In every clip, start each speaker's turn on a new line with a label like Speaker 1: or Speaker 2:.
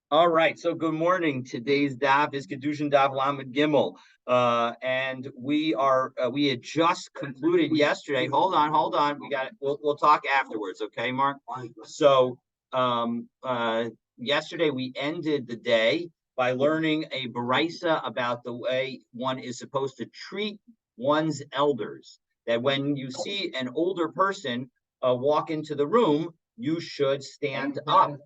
Speaker 1: All right, so good morning. Today's daf is Kiddushin daf Lamed Gimel, and we had just concluded yesterday. Hold on. We'll talk afterwards, okay, Mark? So, yesterday we ended the day by learning a baraisa about the way one is supposed to treat one's elders. That when you see an older person walk into the room, you should stand up.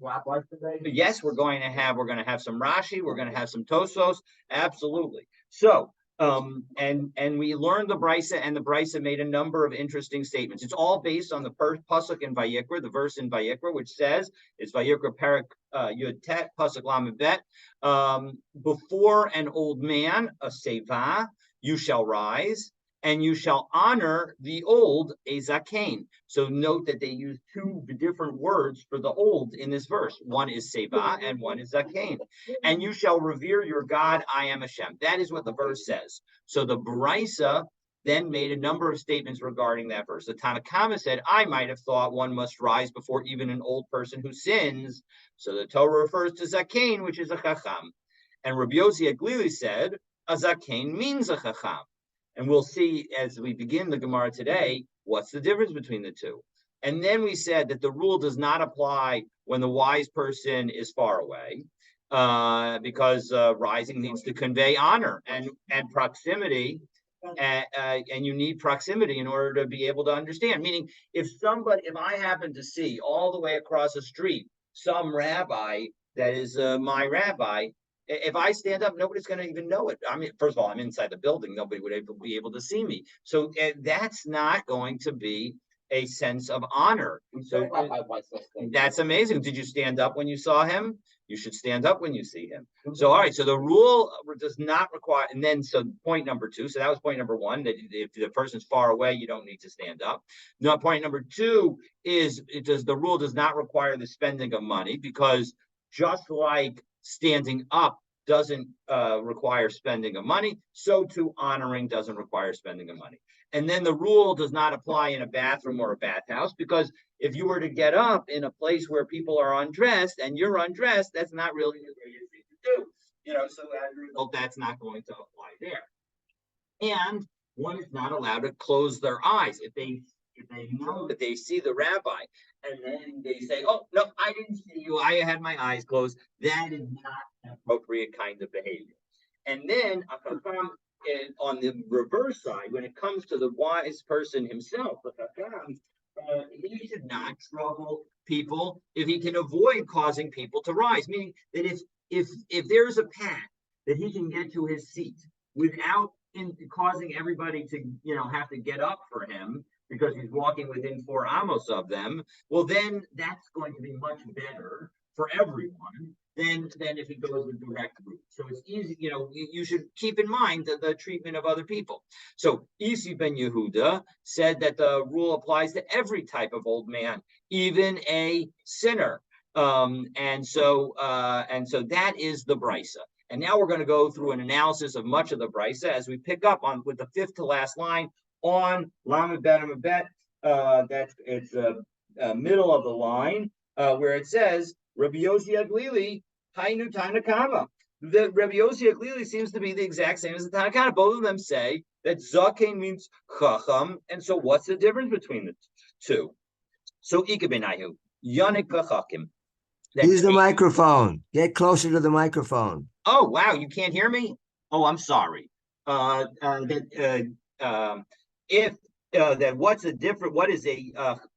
Speaker 1: Yes, we're going to have some Rashi, we're going to have some Tosos, absolutely. So, and we learned the Brisa, and the Brisa made a number of interesting statements. It's all based on the pasuk in Vayikra, the verse in Vayikra, which says it's Vayikra Perak Yud Tet pasuk Lamed Bet. Before an old man, a seva, you shall rise, and you shall honor the old, a zaken. So note that they use two different words for the old in this verse. One is seva and one is zaken. And you shall revere your God, I am Hashem. That is what the verse says. So the Brisa then made a number of statements regarding that verse. The Tanakama said, I might have thought one must rise before even an old person who sins. So the Torah refers to zaken, which is a chacham. And Rabbi Yossi Aglili said, a zaken means a chacham. And we'll see as we begin the Gemara today, what's the difference between the two. And then we said that the rule does not apply when the wise person is far away, because rising needs to convey honor and proximity, and you need proximity in order to be able to understand. Meaning, if I happen to see all the way across the street some rabbi that is my rabbi, if I stand up, nobody's going to even know it. I mean, first of all, I'm inside the building. Nobody would be able to see me. So that's not going to be a sense of honor. So that's amazing. Did you stand up when you saw him? You should stand up when you see him. So, all right. So the rule does not require, and then, so point number two. So that was point number one, that if the person's far away, you don't need to stand up. Now, point number two is the rule does not require the spending of money, because just like standing up doesn't require spending of money, so too honoring doesn't require spending of money. And then the rule does not apply in a bathroom or a bathhouse, because if you were to get up in a place where people are undressed and you're undressed, that's not really the greatest thing to do. So as a result, that's not going to apply there. And one is not allowed to close their eyes. If they know that they see the rabbi and then they say, oh, no, I didn't see you, I had my eyes closed, that is not an appropriate kind of behavior. And then on the reverse side, when it comes to the wise person himself, he should not trouble people if he can avoid causing people to rise. Meaning that if there's a path that he can get to his seat without causing everybody to have to get up for him, because he's walking within 4 amos of them, well, then that's going to be much better for everyone than if he goes the direct route. So it's easy, you should keep in mind the treatment of other people. So Isi ben Yehuda said that the rule applies to every type of old man, even a sinner. And so that is the Brisa. And now we're going to go through an analysis of much of the Brisa as we pick up on with the fifth to last line on Lamed Bet. It's middle of the line where it says Rabbi Yossi Aglili Hainu Tanakama. The Rabbi Yossi Aglili seems to be the exact same as the Tanakama. Both of them say that Zaken means Chacham, and so what's the difference between the two? So Ikabenayu Yanik Vachakim.
Speaker 2: Use the microphone. Get closer to the microphone.
Speaker 1: Oh wow, you can't hear me? Oh, I'm sorry. What's the difference? What is a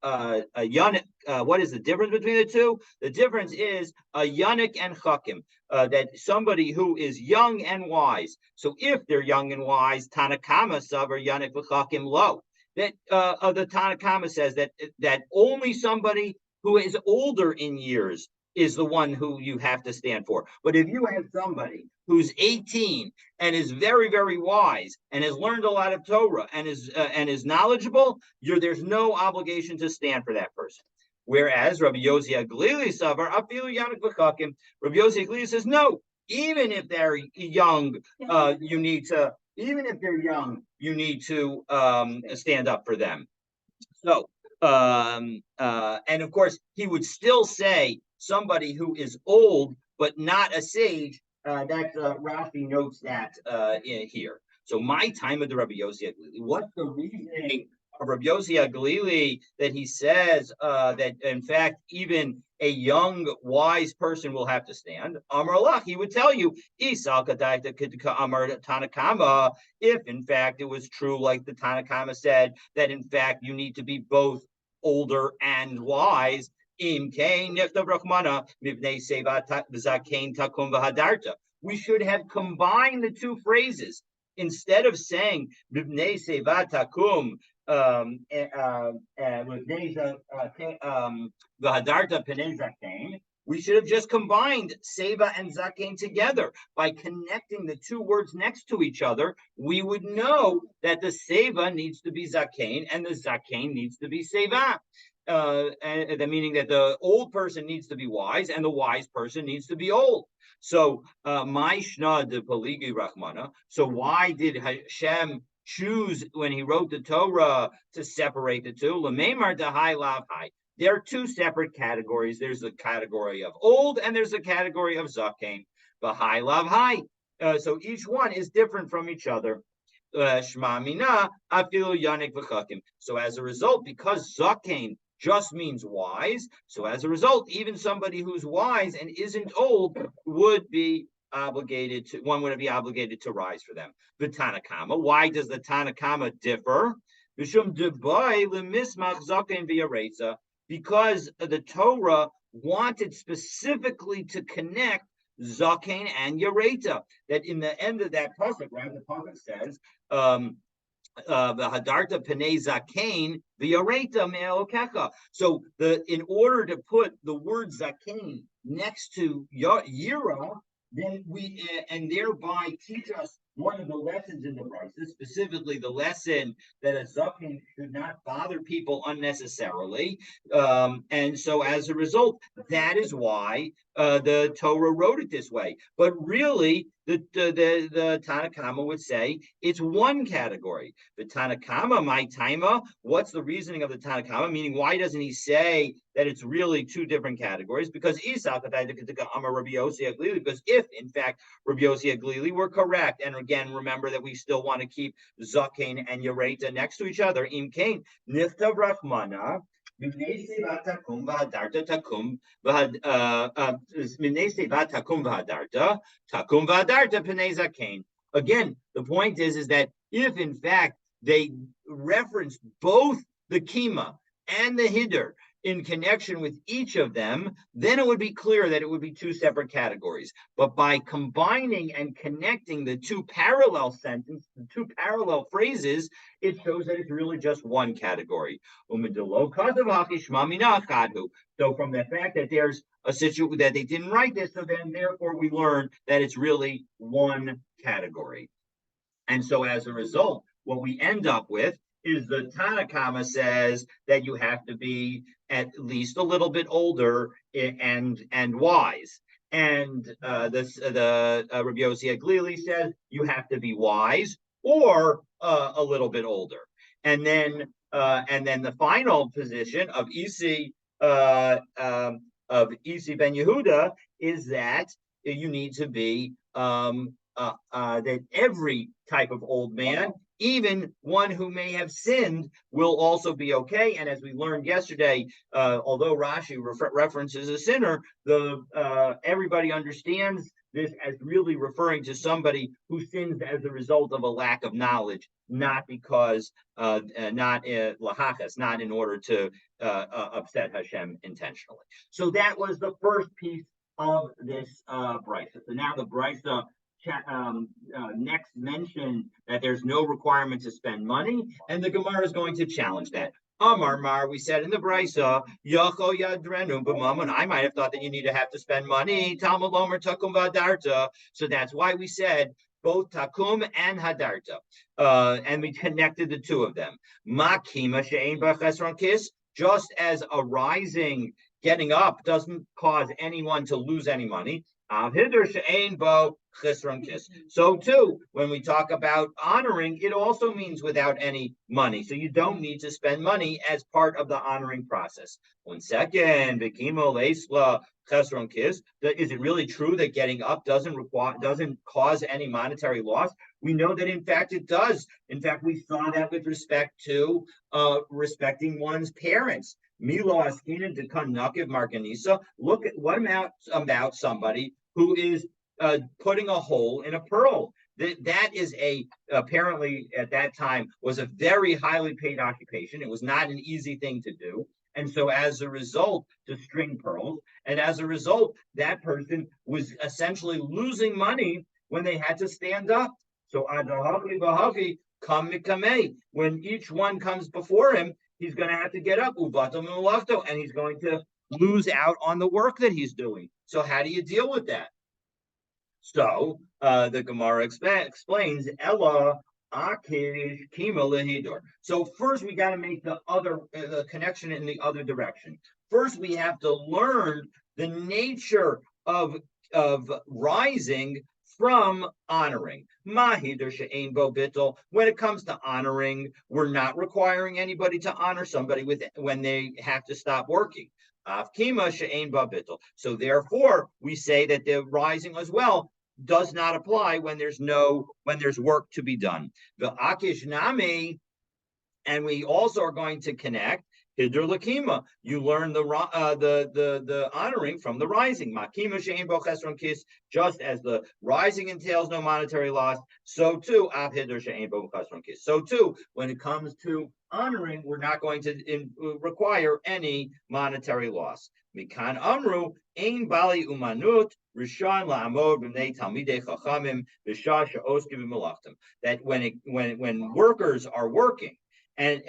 Speaker 1: yanik? What is the difference between the two? The difference is a yanik and chakim. That somebody who is young and wise. So if they're young and wise, Tanakama savar yanik v'chakim lo. That the Tanakama says that only somebody who is older in years is the one who you have to stand for. But if you have somebody who's 18 and is very, very wise and has learned a lot of Torah and is knowledgeable, there's no obligation to stand for that person. Whereas Rabbi Yossi Aglili Savar Afilu Yanik V'chakim, Rabbi Yossi Aglili says no. Even if they're young, you need to. Even if they're young, you need to stand up for them. So, and of course, he would still say somebody who is old but not a sage. Rashi notes that here. So my time of the Rabbi Yossi Aglili. What's the reasoning of Rabbi Yossi Aglili that he says that in fact even a young wise person will have to stand? Amar Lach, he would tell you, Isal Amar Tanakama, if in fact it was true, like the Tanakama said, that in fact you need to be both older and wise. We should have combined the two phrases. Instead of saying "Mibnei seva takum v'hadarta penei zakein," we should have just combined seva and zakein together. By connecting the two words next to each other, we would know that the seva needs to be zakein and the zakein needs to be seva. And the meaning that the old person needs to be wise and the wise person needs to be old. So, my shna de paligi rachmana. So, why did Hashem choose when He wrote the Torah to separate the two? Lememar dehai lav hai. There are two separate categories. There's a category of old and there's a category of zakein. Bahai lav hai. So each one is different from each other. Shma mina afilu yanik v'chakim. So as a result, because zakein just means wise, so as a result, even somebody who's wise and isn't old would be obligated to, one would be obligated to rise for them. The Tanakama, why does the Tanakama differ? Because the Torah wanted specifically to connect Zakein and Yareta. That in the end of that pasuk, right? The pasuk says, the Hadarta Penei Zakein, the Yareta Me'elokecha. So in order to put the word Zakein next to Yira, then we and thereby teach us one of the lessons in the Brisa, specifically the lesson that a zaken should not bother people unnecessarily. And so as a result, that is why the Torah wrote it this way. But really, the Tanakhama would say it's one category. The Tanakhama, my taima, what's the reasoning of the Tanakhama? Meaning, why doesn't he say that it's really two different categories? Because because if, in fact, Rabbi Yossi Aglili were correct, and again, remember that we still want to keep Zakein and Yareta next to each other, Im Kain, Niftav Rachmana, takum v'hadarta penei zakein. Again, the point is that if in fact they reference both the kima and the hider in connection with each of them, then it would be clear that it would be two separate categories. But by combining and connecting the two parallel sentences, the two parallel phrases, it shows that it's really just one category. So from the fact that there's a situation that they didn't write this, so then therefore we learn that it's really one category. And so as a result, what we end up with is the Tanakhama says that you have to be at least a little bit older and wise. And the Rabbi Yossi Aglili says you have to be wise or a little bit older. And then the final position of Isi Ben Yehuda is that you need to be that every type of old man, even one who may have sinned, will also be okay. And as we learned yesterday, although Rashi references a sinner, everybody understands this as really referring to somebody who sins as a result of a lack of knowledge, not because, not lahachas, not in order to upset Hashem intentionally. So that was the first piece of this brisa. So now the brisa next mention that there's no requirement to spend money, and the Gemara is going to challenge that. Amar Mar, we said in the Brisa, Yacho Yadrenu B'Mammon. I might have thought that you have to spend money. Talmud Lomer Takum V'Hadarta. So that's why we said both Takum and Hadarta, and we connected the two of them. Makima She'ein B'Chesron Kis, just as a rising getting up doesn't cause anyone to lose any money. So too, when we talk about honoring, it also means without any money. So you don't need to spend money as part of the honoring process. 1 second, is it really true that getting up doesn't cause any monetary loss? We know that in fact it does. In fact, we saw that with respect to respecting one's parents. Milo Askina de Kanakiv Marganisa. Look at what about somebody who is putting a hole in a pearl. That is apparently at that time was a very highly paid occupation. It was not an easy thing to do. And so as a result, to string pearls, and as a result, that person was essentially losing money when they had to stand up. So when each one comes before him, he's going to have to get up, and he's going to lose out on the work that he's doing. So how do you deal with that? So the Gemara explains, Ella Akish Kima Lehidor. So first we got to make the connection in the other direction. First, we have to learn the nature of rising from honoring. When it comes to honoring, we're not requiring anybody to honor somebody when they have to stop working. So therefore, we say that the rising as well does not apply when there's work to be done. The akish nami, and we also are going to connect Hidr Lakima. You learn the honoring from the rising. Makima she'ein bo chesron kis, just as the rising entails no monetary loss, so too av Hidr she'ein bo chesron kis. So too, when it comes to honoring, we're not going to require any monetary loss. Mikan amru ein bali umanut rishon la'amod b'nei talmidei chachamim b'shah she'oskim b'melachtim. That when workers are working, and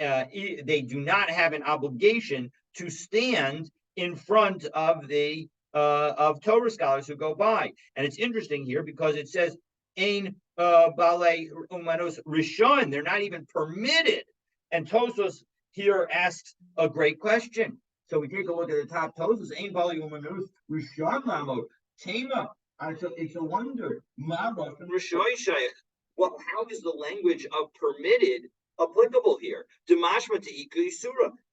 Speaker 1: they do not have an obligation to stand in front of the of Torah scholars who go by. And it's interesting here because it says ein balei umanos rishon. They're not even permitted. And Tosos here asks a great question. So we take a look at the top Tosos. Ein balei umanos rishon lamod tema. It's a wonder. Well, how is the language of permitted applicable here?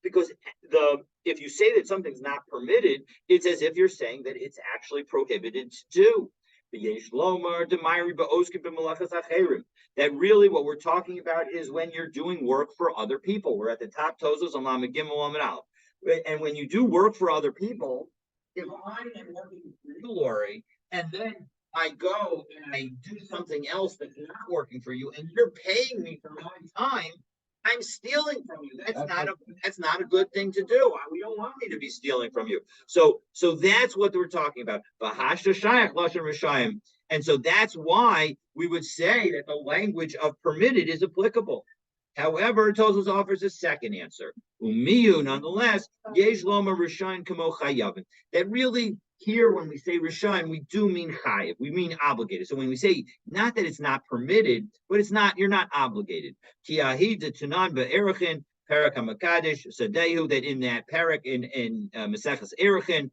Speaker 1: Because if you say that something's not permitted, it's as if you're saying that it's actually prohibited to do. That really what we're talking about is when you're doing work for other people. We're at the top Tozos on Lamed Gimel Lamed Aleph. And when you do work for other people, if I am working for you, Lori, and then I go and I do something else that's not working for you, and you're paying me for my time, I'm stealing from you. That's not a good thing to do. We don't want me to be stealing from you. So that's what we're talking about. And so that's why we would say that the language of permitted is applicable. However, Tosos offers a second answer. Umiyu, nonetheless, yesh loma rishon kamo chayavin. That really here, when we say rishon, we do mean chayav. We mean obligated. So when we say not that it's not permitted, but you're not obligated. Ki ahi de tunan be'erachin parak hamakadesh sadehu, that in that parak in Maseches Erachin,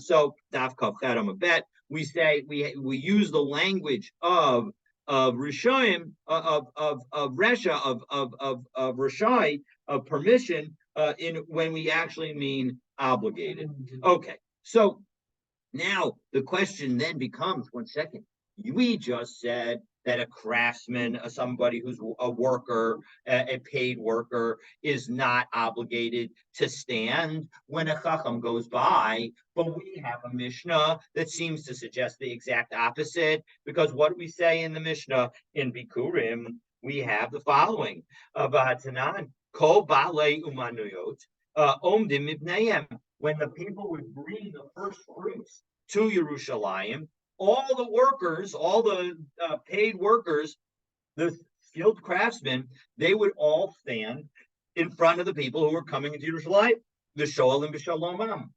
Speaker 1: so daf kav chad amabet, we say we use the language of Rishayim, of Resha, of Rishai, of permission, when we actually mean obligated. Okay, so now the question then becomes, 1 second, we just said that a craftsman, somebody who's a worker, a paid worker, is not obligated to stand when a chacham goes by. But we have a Mishnah that seems to suggest the exact opposite, because what do we say in the Mishnah in Bikurim? We have the following: V'hatanan kol baalei umanuyot omdim mipneihem. When the people would bring the first fruits to Yerushalayim, all the workers, all the paid workers, the skilled craftsmen, they would all stand in front of the people who were coming into Yerushalayim, the Shoalim b'Shalomam,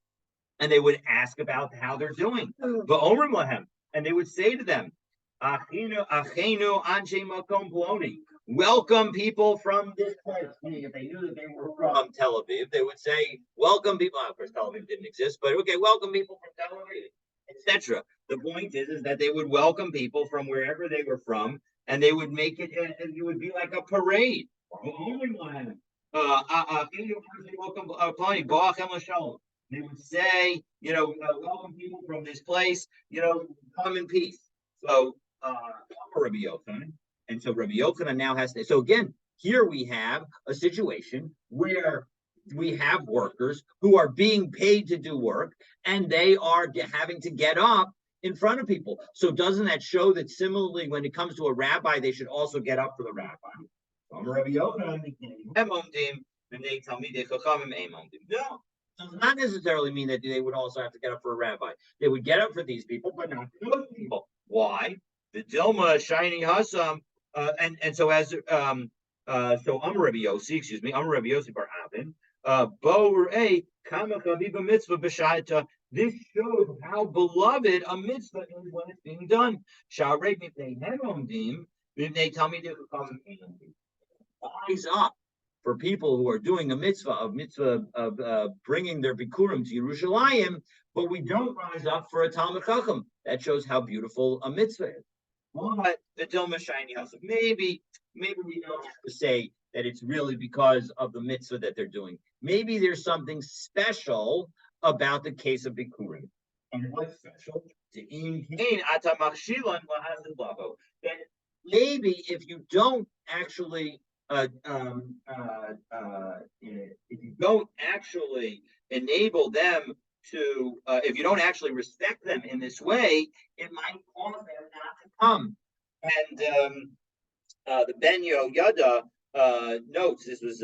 Speaker 1: and they would ask about how they're doing. V'omrim lahem, and they would say to them, Achenu anshe makom ploni. welcome people from this place. Meaning, if they knew that they were from Tel Aviv, they would say, welcome people. Of course, Tel Aviv didn't exist, but okay, welcome people from Tel Aviv, etc. The point is that they would welcome people from wherever they were from, and they would make it, and it would be like a parade. Welcome, they would say, welcome people from this place, come in peace. So, Rabbi Yochanan, and so Rabbi Yochanan now has to. So again, here we have a situation where we have workers who are being paid to do work, and they are having to get up in front of people. So doesn't that show that similarly, when it comes to a rabbi, they should also get up for the rabbi? No. So does not necessarily mean that they would also have to get up for a rabbi. They would get up for these people, but not for those people. Why? The Dilma shining Hassam, and so as so Rabbi Yossi, Rabbi Yossi bar Avin, Bo Rei Kama Chaviva Mitzvah B'Shaita. This shows how beloved a mitzvah is when it's being done. Sharei Mipnei Hemomdim, Mipnei Talmidei Chachamim Einamdim. Rise up for people who are doing a mitzvah of bringing their bikurim to Yerushalayim, but we don't rise up for a Talmid Chacham. That shows how beautiful a mitzvah is. But the Dilma shiny house. Maybe we don't have to say that it's really because of the mitzvah that they're doing. Maybe there's something special about the case of bikurim. And what's special? That maybe if you don't actually if you don't actually enable them to, if you don't actually respect them in this way, it might cause them not to come. And the Ben Yehoyada notes, this was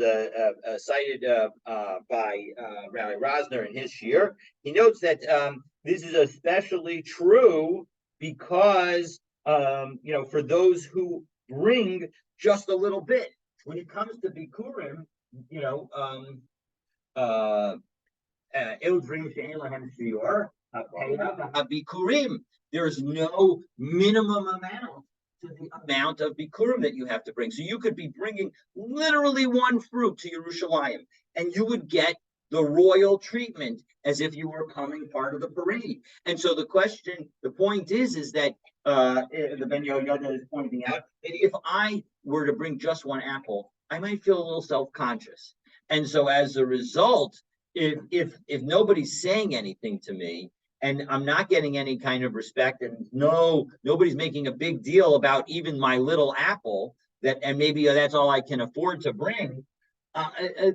Speaker 1: cited by Rabbi Rosner in his shir. He notes that this is especially true because for those who bring just a little bit. When it comes to bikurim, bikurim, there's no minimum amount to the amount of bikurim that you have to bring. So you could be bringing literally one fruit to Yerushalayim, and you would get the royal treatment as if you were coming part of the parade. And so the point is that the Ben Yehoyada is pointing out that if I were to bring just one apple, I might feel a little self-conscious. And so as a result, if nobody's saying anything to me and I'm not getting any kind of respect, and nobody's making a big deal about even my little apple, and maybe that's all I can afford to bring,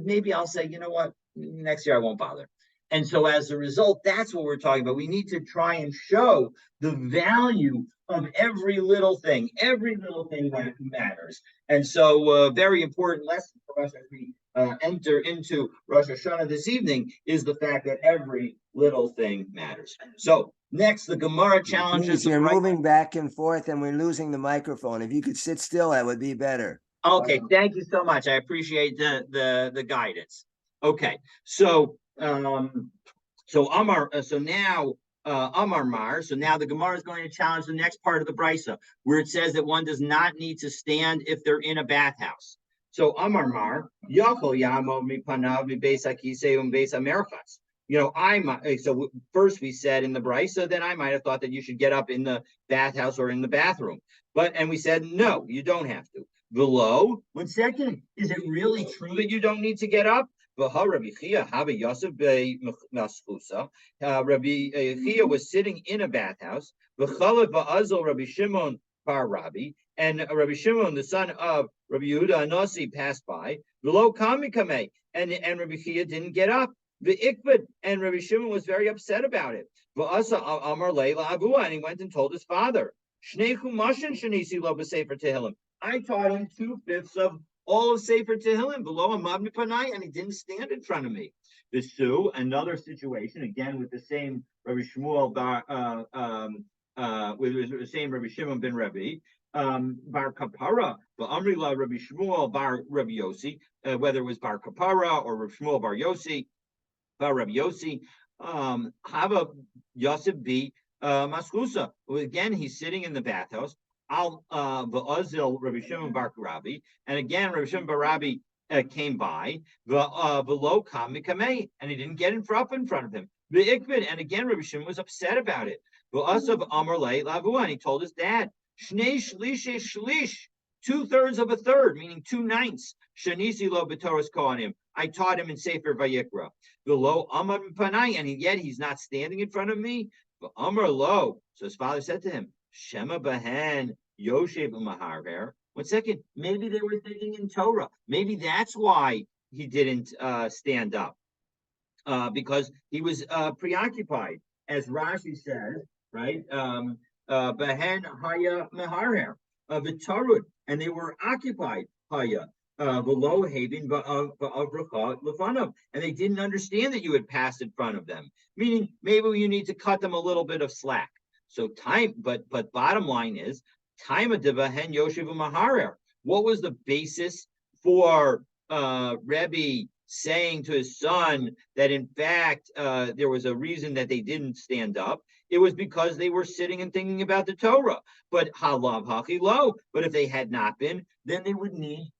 Speaker 1: maybe I'll say, you know what, next year I won't bother. And so as a result, that's what we're talking about. We need to try and show the value of every little thing that matters. And so very important lesson for us as we enter into Rosh Hashanah this evening is the fact that every little thing matters. So next, the Gemara challenges.
Speaker 2: You're moving back and forth and we're losing the microphone. If you could sit still, that would be better.
Speaker 1: Okay, thank you so much. I appreciate the guidance. Okay, so Amar, so now Amar Mar, so now the Gemara is going to challenge the next part of the Brisa, where it says that one does not need to stand if they're in a bathhouse. So Amar Mar, Yachol Yamo mi Panav mi Beis HaKisei Beis HaMerchatz. So first we said in the Brisa that I might have thought that you should get up in the bathhouse or in the bathroom, and we said no, you don't have to. Below, one second, is it really true that you don't need to get up? Rabbi Chia was sitting in a bathhouse. Rabbi Shimon bar Rabbi, and Rabbi Shimon, the son of Rabbi Yehuda Anasi, passed by. Below Kamikame, and Rabbi Chia didn't get up. The Ikbid, and Rabbi Shimon was very upset about it. And he went and told his father. I taught him 2/5 of all of Sefer Tehillim below a Mabni Panai, and he didn't stand in front of me. The Su, another situation, again with the same Rabbi Shmuel with the same Rabbi Shimon ben Rabbi, Bar Kapara, but Amrila Rabbi Shmuel bar Rabbi Yossi, whether it was Bar Kapara or Rabbi Shmuel bar Yossi, bar Rabbi Yossi, Hava Yosef B. Maschusa. Again, he's sitting in the bathhouse. Al Va'azil Rabbi Shimon Bar Karabi, and again Rabbi Shimon Bar Rabbi came by below Kamei, and he didn't get up in front of him. The Ikbid, and again Rabbi Shimon was upset about it. Va'asav Amar Le Lavu, and he told his dad, Shnei Shlish Shlish, 2/3 of a third, meaning 2/9. Shanisi lo b'Torah's Kohanim. I taught him in Sefer Vayikra. Below Amar Panai, and yet he's not standing in front of me. But Amar lo. So his father said to him, Shema Bahen Yoshev Umaharver. 1 second, maybe they were thinking in Torah. Maybe that's why he didn't stand up, because he was preoccupied, as Rashi says, right? Bahen Haya Meharher Vitarud, and they were occupied Haya. Below Haven, and they didn't understand that you had passed in front of them. Meaning, maybe you need to cut them a little bit of slack. So but bottom line is, time of Devahen Yoshev Maharer. What was the basis for Rebbe saying to his son that in fact there was a reason that they didn't stand up? It was because they were sitting and thinking about the Torah. But halav hachilo. But if they had not been, then they would need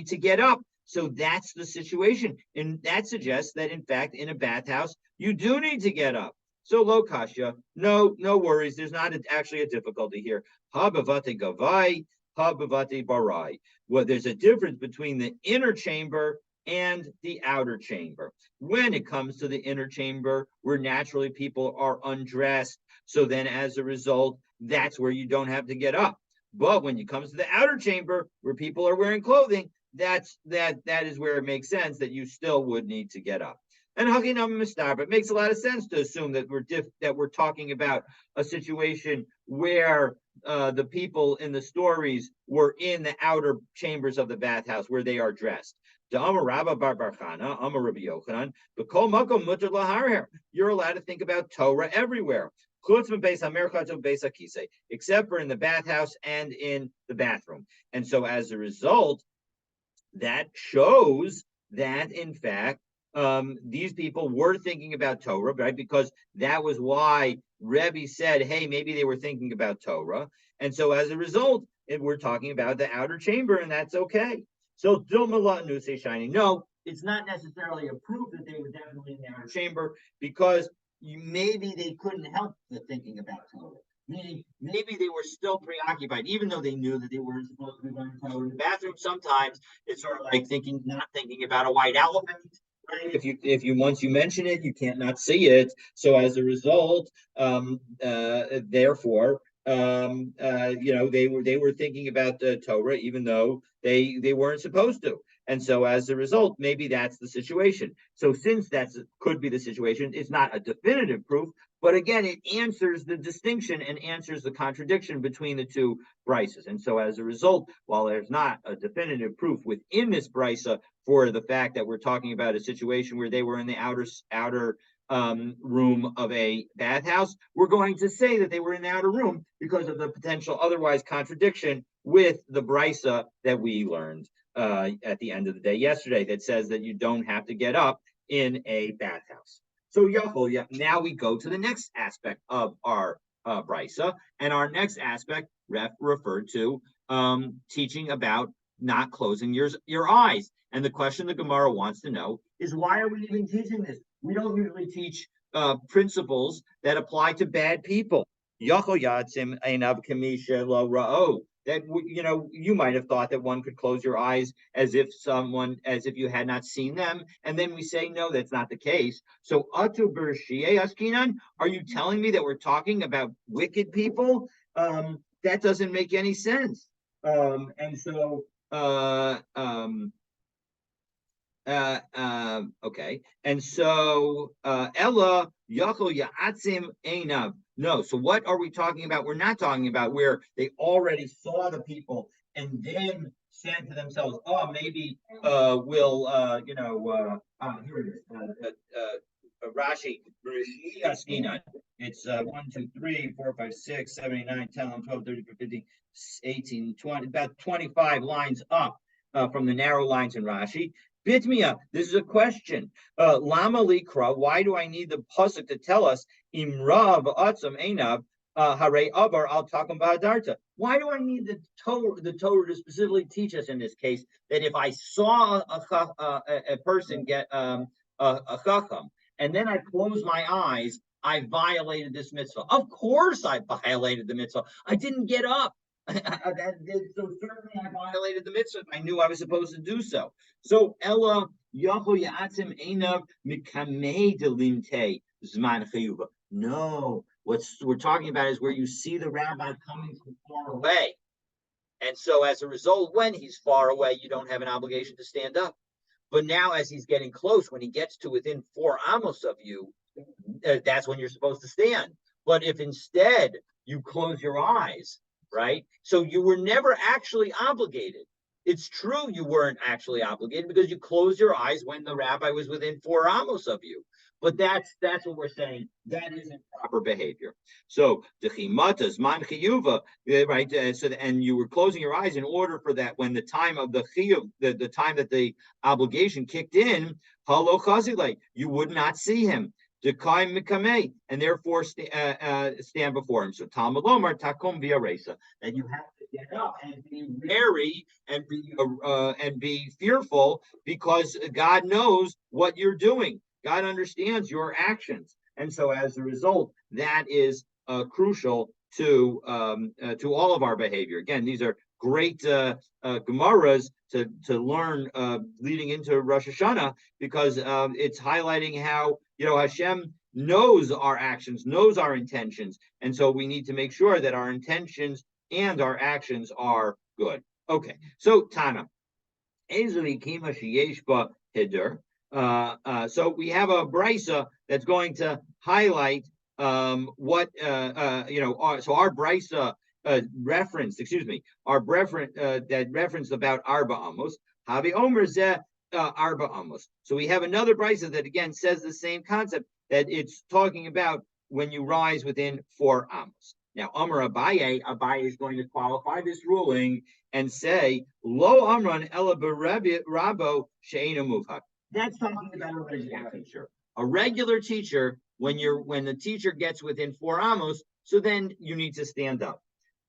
Speaker 1: to get up. So that's the situation, and that suggests that in fact in a bathhouse you do need to get up. So lo kasha, no worries. There's not actually a difficulty here. Ha bavate gavai, ha bavate barai. Well, there's a difference between the inner chamber and the outer chamber. When it comes to the inner chamber, where naturally people are undressed, so then as a result, that's where you don't have to get up. But when it comes to the outer chamber, where people are wearing clothing, that is where it makes sense that you still would need to get up. And Hakinam Mistar, but it makes a lot of sense to assume that we're talking about a situation where the people in the stories were in the outer chambers of the bathhouse where they are dressed. You're allowed to think about Torah everywhere, except for in the bathhouse and in the bathroom. And so as a result, that shows that in fact these people were thinking about Torah, right? Because that was why Rebbe said, hey, maybe they were thinking about Torah. And so as a result, we're talking about the outer chamber, and that's okay. So Dilmalat Shining. No, it's not necessarily a proof that they were definitely in the outer chamber, because maybe they couldn't help the thinking about Torah. Meaning, maybe they were still preoccupied, even though they knew that they weren't supposed to be going to Torah. In the bathroom, sometimes it's sort of like not thinking about a white elephant. Right? If you once you mention it, you can't not see it. So as a result, therefore, they were thinking about the Torah, even though they weren't supposed to. And so as a result, maybe that's the situation. So since could be the situation, it's not a definitive proof, but again, it answers the distinction and answers the contradiction between the two brises. And so as a result, while there's not a definitive proof within this brisa for the fact that we're talking about a situation where they were in the outer room of a bathhouse, we're going to say that they were in the outer room because of the potential otherwise contradiction with the brisa that we learned at the end of the day yesterday, that says that you don't have to get up in a bathhouse. So now we go to the next aspect of our brisa, and our next aspect referred to teaching about not closing your eyes. And the question the Gemara wants to know is, why are we even teaching this? We don't usually teach principles that apply to bad people. That you might have thought that one could close your eyes as if you had not seen them, and then we say no, that's not the case. So atu bershiyeh askinan, are you telling me that we're talking about wicked people? That doesn't make any sense. Okay. And so Ella Yachol Ya'atzim Einav. No, so what are we talking about? We're not talking about where they already saw the people and then said to themselves, oh, maybe we'll here it is. Rashi, it's 1, 2, 3, 4, 5, 6, 7, 8, 9, 10, 11, 12, 13, 14, 15, 18, 20, about 25 lines up from the narrow lines in Rashi. Bitmia, this is a question. Lama likra, why do I need the pasuk to tell us Imrav Atzam Einav Hare Avar al Takum Ba'adarta. Why do I need the Torah to specifically teach us in this case that if I saw a person get a chacham and then I close my eyes, I violated this mitzvah? Of course, I violated the mitzvah. I didn't get up. So certainly I violated the mitzvah. I knew I was supposed to do so. So Ella Yahu Yatim Einav Mikamei Delinte Zman Chayuva. No, what we're talking about is where you see the rabbi coming from far away. And so as a result, when he's far away, you don't have an obligation to stand up. But now as he's getting close, when he gets to within 4 amos of you, that's when you're supposed to stand. But if instead you close your eyes, right? So you were never actually obligated. It's true you weren't actually obligated because you closed your eyes when the rabbi was within 4 amos of you. But that's what we're saying. That isn't proper behavior. So the chimatas man chiyuva, right? And you were closing your eyes in order for that when the time of the chiyuv, the time that the obligation kicked in, halo chazile, you would not see him. And therefore stand before him. So Talmud Lomar takum v'aresa, that you have to get up and be wary and be fearful because God knows what you're doing. God understands your actions, and so as a result, that is crucial to all of our behavior. Again, these are great Gemaras to learn leading into Rosh Hashanah because it's highlighting how Hashem knows our actions, knows our intentions, and so we need to make sure that our intentions and our actions are good. Okay, so Tana, Ezeli Kima Sheyeshba Hider. So we have a brisa that's going to highlight what so our brisa referenced, our that referenced about Arba Amos. Havi Omer Zeh Arba Amos. So we have another brisa that again says the same concept, that it's talking about when you rise within 4 amos. Now, Amar Abaye is going to qualify this ruling and say, Lo Amran Ela Rabo She'ena Muvhak. That's talking about a regular teacher. A regular teacher, when the teacher gets within 4 amos, so then you need to stand up.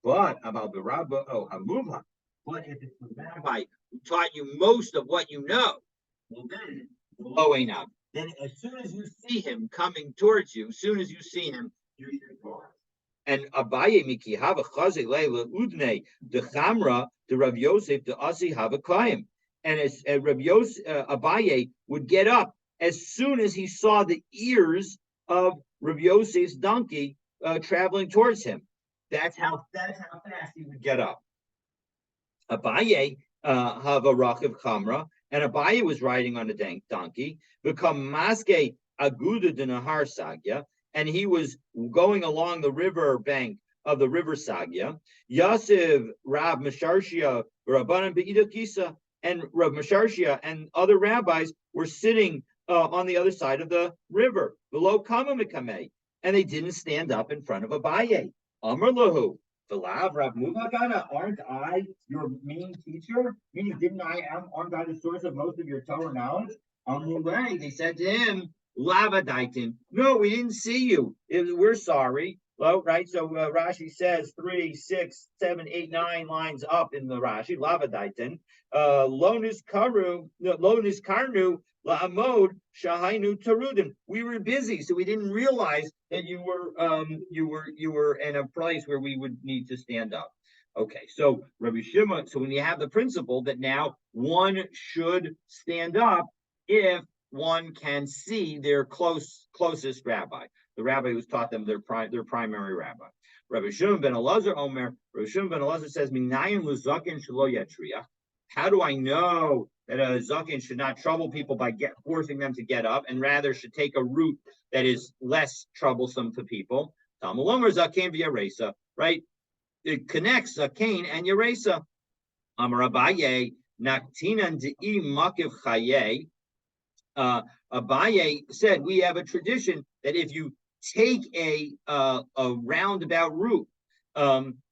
Speaker 1: But about the rabba, hamuvha. But if it's the rabbi who taught you most of what you know, well then, blowing up. Then as soon as you see him coming towards you, as soon as you see him, you should rise. And Abaye mikihava chaze leila udne the chamra the Rav Yosef the asi hava kayim. And as Rav Yosef Abaye would get up as soon as he saw the ears of Rav Yosef's donkey traveling towards him. That's how fast he would get up. Abaye have a rachiv chamra, and Abaye was riding on a donkey. Become maske aguda de nahar sagya, and he was going along the river bank of the river Sagya. Yasiv Rab Mesharshia Rabbanan Be'ida Kisa, and Rav Mesharshia and other rabbis were sitting on the other side of the river, below Kama Mikame, and they didn't stand up in front of Abaye. Amar Lahu, V'lav Rav Muvagana, aren't I your main teacher? Meaning, aren't I the source of most of your Torah knowledge? Amulay, they said to him, Lavadaitin. No, we didn't see you. We're sorry. Well, right. So Rashi says 3, 6, 7, 8, 9 lines up in the Rashi. Lavadaitin. Lonis karnu la'amod shahainu tarudim. We were busy, so we didn't realize that you were in a place where we would need to stand up. Okay, so Rabbi Shimon. So when you have the principle that now one should stand up if one can see their closest rabbi, the rabbi who's taught them their primary rabbi. Rabbi Shimon ben Elazar Omer. Rabbi Shimon ben Elazar says, "Minayin luzakin shelo yatriach." How do I know that a zakin should not trouble people by forcing them to get up, and rather should take a route that is less troublesome to people? Talmud Omer zaken v'yaresa, right? It connects zaken and yaresa. Amar Abaye naktinan de'i makiv chaye. Abaye said, we have a tradition that if you take a roundabout route,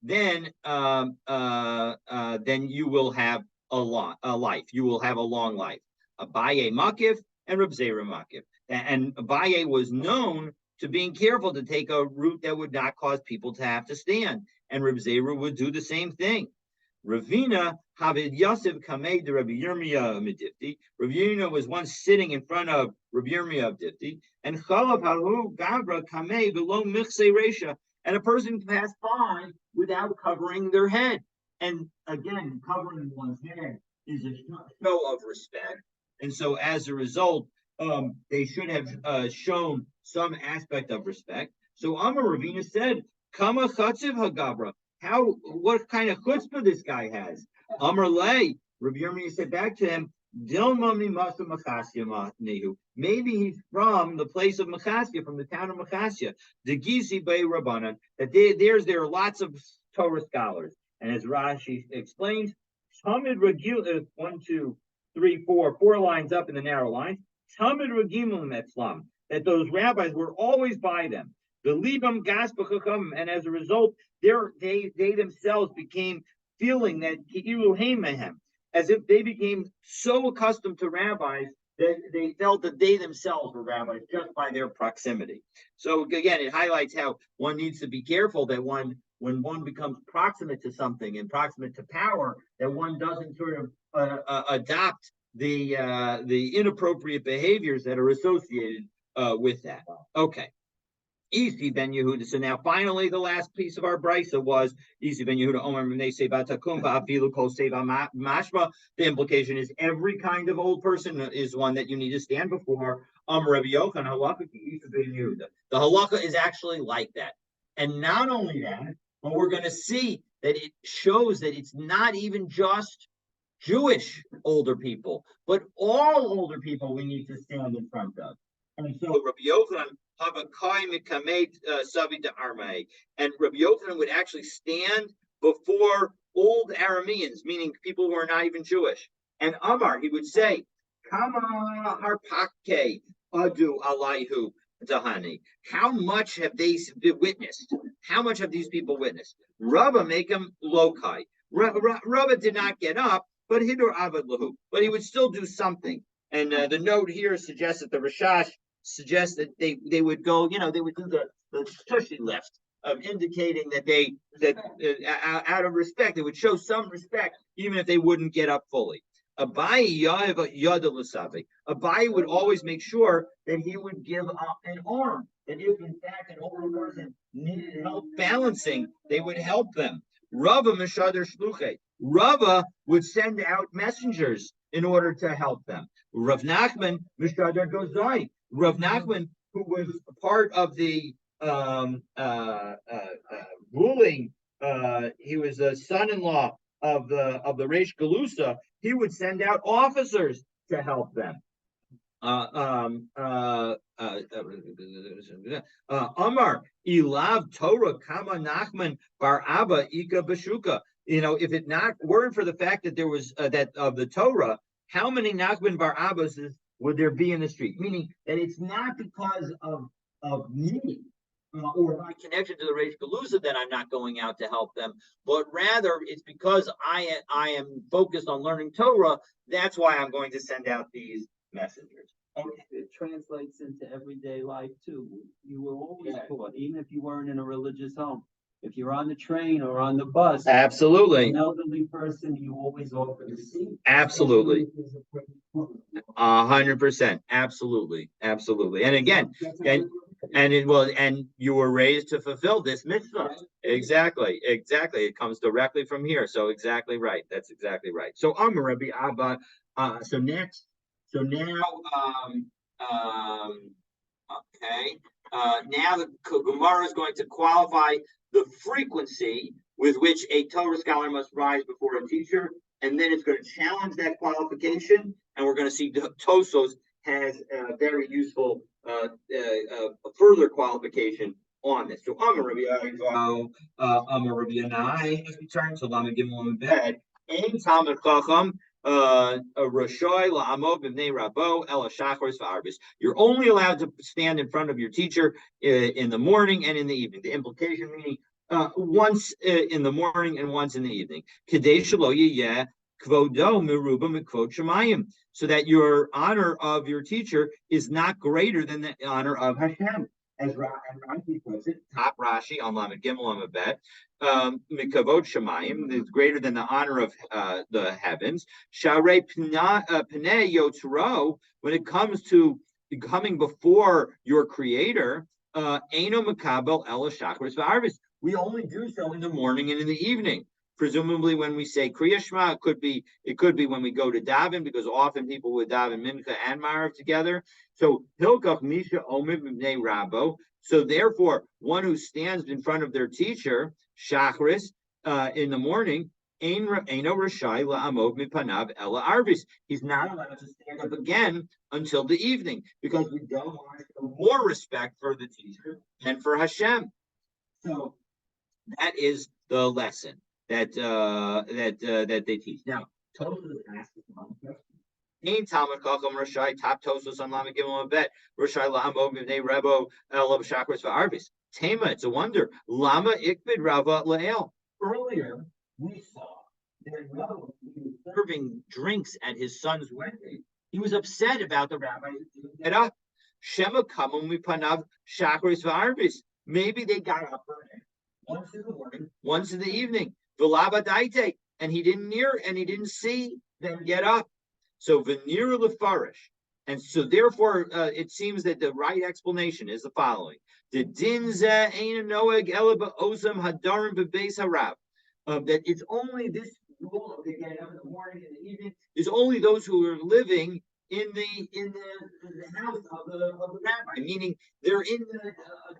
Speaker 1: then you will have a life. You will have a long life. Abaye makif and Reb Zera makif. And Abaye was known to being careful to take a route that would not cause people to have to stand. And Reb Zera would do the same thing. Ravina Havid Yosef Kamei de Rabbi Yirmiyah Medifti. Ravina was once sitting in front of Rabbi Yirmiyah of Difti, and Chalav Hahu Gabra Kamei below Michse Resha, and a person passed by without covering their head. And again, covering one's head is a show of respect. And so as a result, they should have shown some aspect of respect. So Amar Ravina said, Kama Chatziv Hagabra. What kind of chutzpah this guy has? Amar Lei, Rabbi Yirmiyah said back to him, maybe he's from the place of Machasya, from the town of Machasya. The Gizi Bay Rabbanan, that there are lots of Torah scholars. And as Rashi explains, Tamid Regil, 1, 2, 3, 4 lines up in the narrow lines, Tamid Regimulim Etzlam, that those rabbis were always by them. The Libam Gaspachacham, and as a result, they themselves became feeling that as if they became so accustomed to rabbis that they felt that they themselves were rabbis just by their proximity. So again, it highlights how one needs to be careful that when one becomes proximate to something and proximate to power, that one doesn't sort of adopt the inappropriate behaviors that are associated with that. Okay. Easy Ben Yehuda. So now, finally, the last piece of our brisa was Easy Ben Yehuda. Omer Mnei Seba Takumba Afilu Kol Seba Mashma. The implication is every kind of old person is one that you need to stand before. Rabbi Yochanan Halakha Easy Ben Yehuda. The halakha is actually like that, and not only that, but we're going to see that it shows that it's not even just Jewish older people, but all older people we need to stand in front of. And so Rabbi Yochanan and Rabbi Yochanan would actually stand before old Arameans, meaning people who are not even Jewish. And Amar, he would say, Kama harpake adu alaihu dahani. How much have they witnessed? How much have these people witnessed? Rava make him lokai. Rava did not get up, but hidur avad lahu. But he would still do something. And the note here suggests that the Rashash suggests that they would go, they would do the tushy lift of indicating that out of respect, they would show some respect, even if they wouldn't get up fully. Abai would always make sure that he would give up an arm, that if in fact an older person needed help balancing, they would help them. Rava Meshadar Shluche. Rava would send out messengers in order to help them. Rav Nachman Meshadar Gozai. Rav Nachman, who was part of the ruling, he was a son-in-law of the Reish Galusa. He would send out officers to help them. Amar Ilav Torah Kama Nachman Bar Abba Ika Bashuka. If it not weren't for the fact that there was that of the Torah, how many Nachman Bar Abbas would there be in the street? Meaning that it's not because of me or my connection to the Reish Galusa that I'm not going out to help them, but rather it's because I am focused on learning Torah. That's why I'm going to send out these messengers.
Speaker 3: Okay. It translates into everyday life too. You were always taught, even if you weren't in a religious home. If you're on the train or on the bus,
Speaker 1: absolutely,
Speaker 3: an elderly person, you always offer to seat.
Speaker 1: Absolutely, 100%. Absolutely. And again, and you were raised to fulfill this mitzvah. Exactly. It comes directly from here. So exactly right. That's exactly right. So Rabbi Abba. So now, okay. Now the Gemara is going to qualify the frequency with which a Torah scholar must rise before a teacher, and then it's going to challenge that qualification, and we're going to see Tosos has a very useful further qualification on this. So I'm a Rabbi Yanai has returned, so Lama Gimel in bed. Ein Talmid Chacham Rashoy La'amod B'nei Rabo Ela Shachos V'Arbis. You're only allowed to stand in front of your teacher in the morning and in the evening. The implication meaning once in the morning and once in the evening. Kedei shelo yeh kvodo meruba mikvod shemayim, so that your honor of your teacher is not greater than the honor of Hashem. as Rashi puts it, top Rashi on Lamed Gimel Lamed Bet, Mikavod Shemayim is greater than the honor of the heavens. Sharei Pnei Yotzro, when it comes to coming before your Creator, Eino Makabel Ela Shachris V'Arvis. We only do so in the morning and in the evening. Presumably, when we say Kriya Shema, it could be when we go to daven, because often people would daven Mincha and Marav together. So Hilkach Misha Omer B'nei Rabo. So therefore, one who stands in front of their teacher, Shachris, in the morning, Eino Rashai La'amov Mipanav Ela Arvis. He's not allowed to stand up again until the evening, because we don't want to show more respect for the teacher than for Hashem. So that is the lesson that they teach. Now, Tosfos asks one question. Ain Talmud Chacham Rashai Top Tosfos on Lamed Gimel Bet Rashai La'amov B'nei Rebo Elav Shachris V'Arvis. Tema, it's a wonder. Lama Ikbid Rava La'el. Earlier, we saw that Rava was serving drinks at his son's wedding. He was upset about the rabbi didn't get up. Shema Kamum Mipanav Shachris V'Arvis. Maybe they got up early, once in the morning, once in the evening. V'lava Daite, and he didn't see them get up. So Venir Lefarish. And so therefore, it seems that the right explanation is the following. The dinza ain noeg elaba osam hadarim bebeis harav. That it's only this rule of they get up in the morning and the evening is only those who are living in the house of the rabbi, meaning they're in the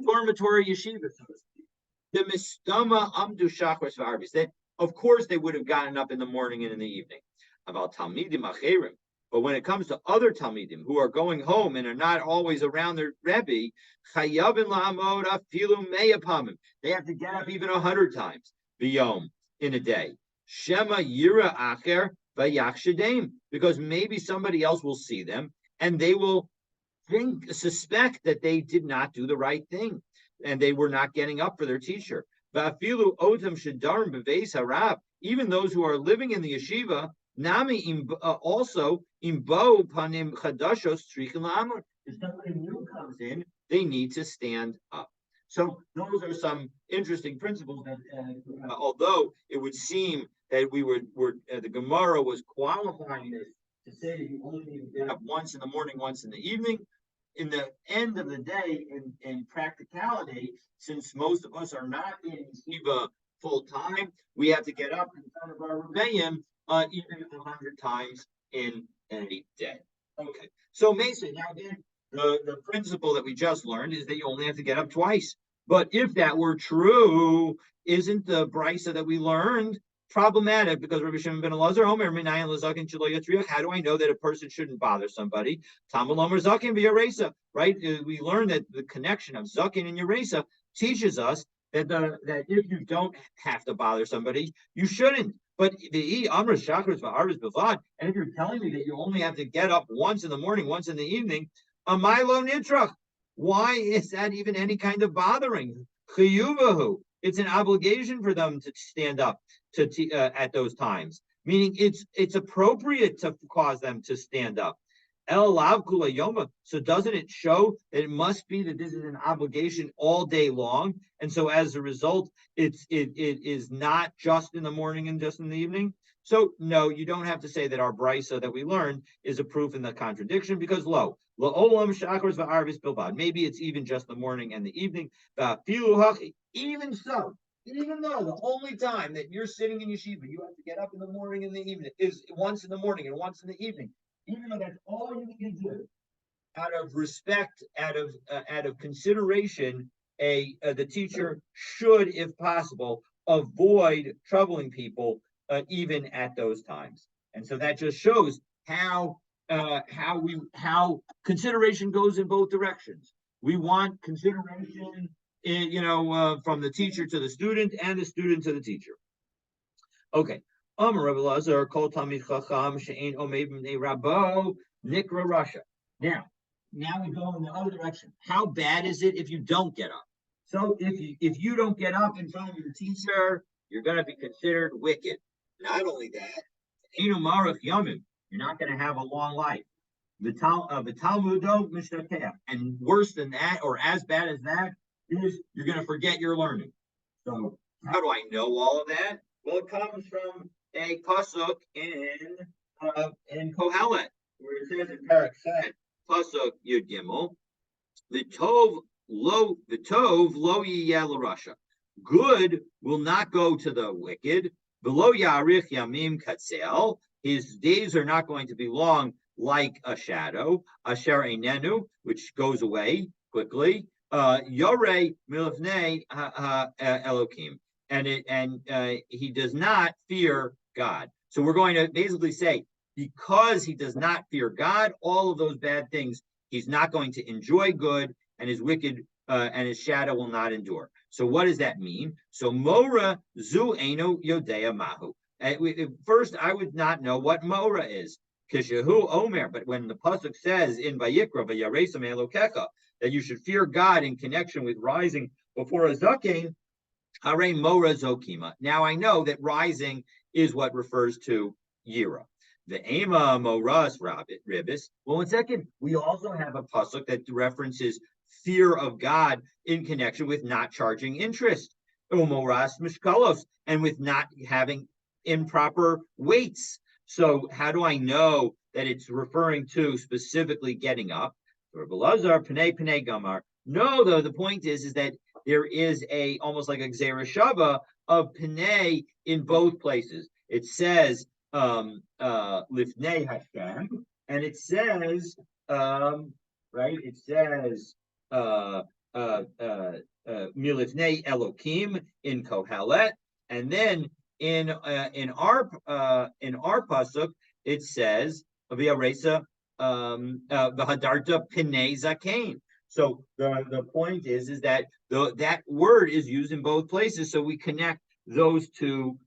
Speaker 1: dormitory yeshiva, so to speak. The mistama amdu shachris v'arbis. That of course they would have gotten up in the morning and in the evening. About talmidim acherim. But when it comes to other talmidim who are going home and are not always around their rebbe, chayavin la'amod afilu meyapamim. They have to get up even 100 times biyom in a day. Shema yira acher v'yachshadim, because maybe somebody else will see them and they will suspect that they did not do the right thing and they were not getting up for their teacher. Va'afilu otam shadarim beveis harab. Even those who are living in the yeshiva. Nami also imbo panim chadashos strichen la'amor. If somebody new comes in, they need to stand up. So those are some interesting principles that, although it would seem that the Gemara was qualifying this to say that you only need to get up once in the morning, once in the evening. In the end of the day, in practicality, since most of us are not in yeshiva full time, we have to get up in front of our rebbeim even 100 times in a day. Okay, so Mason, now again, the principle that we just learned is that you only have to get up twice. But if that were true, isn't the brisa that we learned problematic? Because Rabbi Shimon ben Elazar, Omer minayin lezakin shelo yatriach. How do I know that a person shouldn't bother somebody? Talmud Omer zakin v'yaresa. Right? We learned that the connection of zakin and yaresa teaches us that if you don't have to bother somebody, you shouldn't. But the Amr Shachris v'Arvis Bavad, and if you're telling me that you only have to get up once in the morning, once in the evening, a Milo Nitrach, why is that even any kind of bothering? Chiyuvahu, it's an obligation for them to stand up at those times. Meaning it's appropriate to cause them to stand up. El Lav Kula Yoma. So doesn't it show that it must be that this is an obligation all day long? And so as a result, it is not just in the morning and just in the evening. So no, you don't have to say that our brisa that we learned is a proof in the contradiction, because la'olam shachris v'arvis bilbad. Maybe it's even just the morning and the evening. Even so, even though the only time that you're sitting in yeshiva, you have to get up in the morning and the evening is once in the morning and once in the evening. Even though that's all you can do, out of respect, out of consideration, the teacher should, if possible, avoid troubling people even at those times. And so that just shows how consideration goes in both directions. We want consideration, from the teacher to the student and the student to the teacher. Okay. Amar Rabbi Elazar kol talmid chacham she'ein omed b'nei rabo nikra rasha. Now we go in the other direction. How bad is it if you don't get up? So if you don't get up in front of your teacher, you're going to be considered wicked. Not only that, you're not going to have a long life. The Talmudo Mishtateh. And worse than that, or as bad as that, is you're going to forget your learning. So how do I know all of that? Well, it comes from a pasuk in Kohelet, where it says in Parak Chet, pasuk Yud Gimel, the Tov lo yiyeh l'rasha. Good will not go to the wicked. V'lo yarich yamim katzel. His days are not going to be long like a shadow. Asher einenu, which goes away quickly. Yorei milifnei Elokim, and he does not fear God. So we're going to basically say, because he does not fear God, all of those bad things, he's not going to enjoy good, and his wicked and his shadow will not endure. So what does that mean? So Mora zu eno yodea mahu. First, I would not know what Mora is. Kishahu Omer, but when the pasuk says in Vayikra v'yaresam elokecha that you should fear God in connection with rising before a zaken, hare Mora zokima. Now I know that rising is what refers to Yira. The Ema Moras Ribis. Well, in second, we also have a pasuk that references fear of God in connection with not charging interest, Moras Mishkalos, and with not having improper weights. So how do I know that it's referring to specifically getting up? No, though the point is that there is a almost like a Gzera Shava of Pnei in both places. It says Lifnei Hashem, and it says right. It says Milifnei Elokim in Kohelet, and then in our pasuk it says V'yaresa V'hadarta Pnei Zakein. So the point is that that word is used in both places, so we connect those two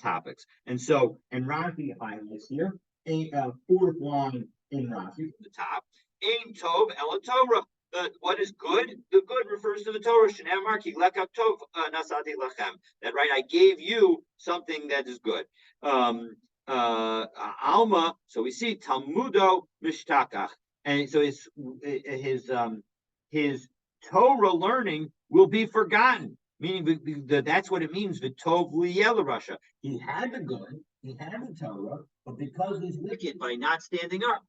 Speaker 1: topics. And so, and Rashi highlights here a fourth line in Rashi from the top. Ein tov ela Torah. What is good? The good refers to the Torah. Shne'amar lekach tov nasati lachem. That right? I gave you something that is good. Alma. So we see Talmudo mishtakach, and so his Torah learning will be forgotten. Meaning that's what it means. V'tov liyeh l'rasha. He had the good, he had the Torah, but because he's wicked by not standing up,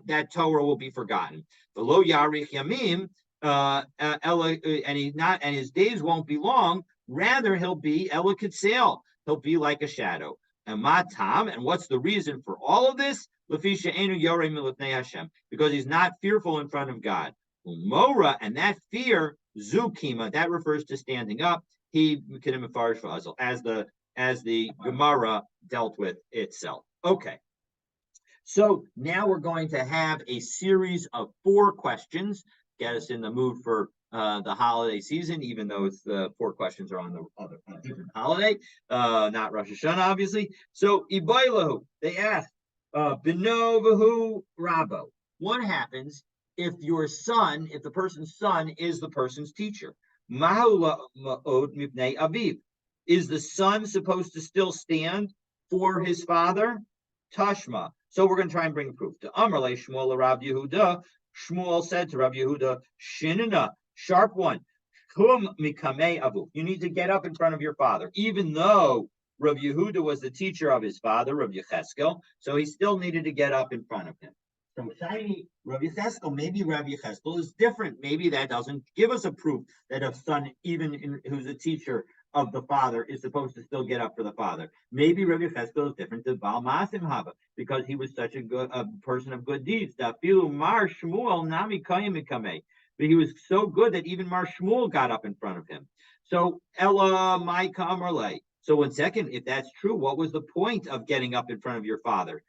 Speaker 1: that Torah will be forgotten. The lo yarich yamim, and his days won't be long. Rather, he'll be ela kitzel. He'll be like a shadow. And matam, and what's the reason for all of this? Lefisha enu yorei milifnei Hashem, because he's not fearful in front of God. Mora, and that fear, zukima, that refers to standing up. He kidim mefarish v'azal, as the Gemara dealt with itself. Okay. So now we're going to have a series of 4 questions, get us in the mood for the holiday season, even though it's the 4 questions are on the other different holiday, not Rosh Hashanah, obviously. So Ibailahu, they asked, Bino v'hu Rabo. What happens if your son, if the person's son is the person's teacher? Mahu ma'od mipnei aviv. Is the son supposed to still stand for his father? Tashma. So we're going to try and bring proof. To Amrle Shmuel Rav Yehuda, Shmuel said to Rav Yehuda, Shinina, sharp one, Kum mikamei avu. You need to get up in front of your father, even though Rav Yehuda was the teacher of his father, Rav Yecheskel, so he still needed to get up in front of him. So shiny Rav Yecheskel, maybe Rav Yecheskel is different. Maybe that doesn't give us a proof that a son, who's a teacher of the father, is supposed to still get up for the father. Maybe Rav Yecheskel is different to Baal Masim Haba, because he was such a person of good deeds. Mar Shmuel Nami Kayim Mikameh. But he was so good that even Mar Shmuel got up in front of him. So Ella Maika Amarle. So 1 second, if that's true, what was the point of getting up in front of your father?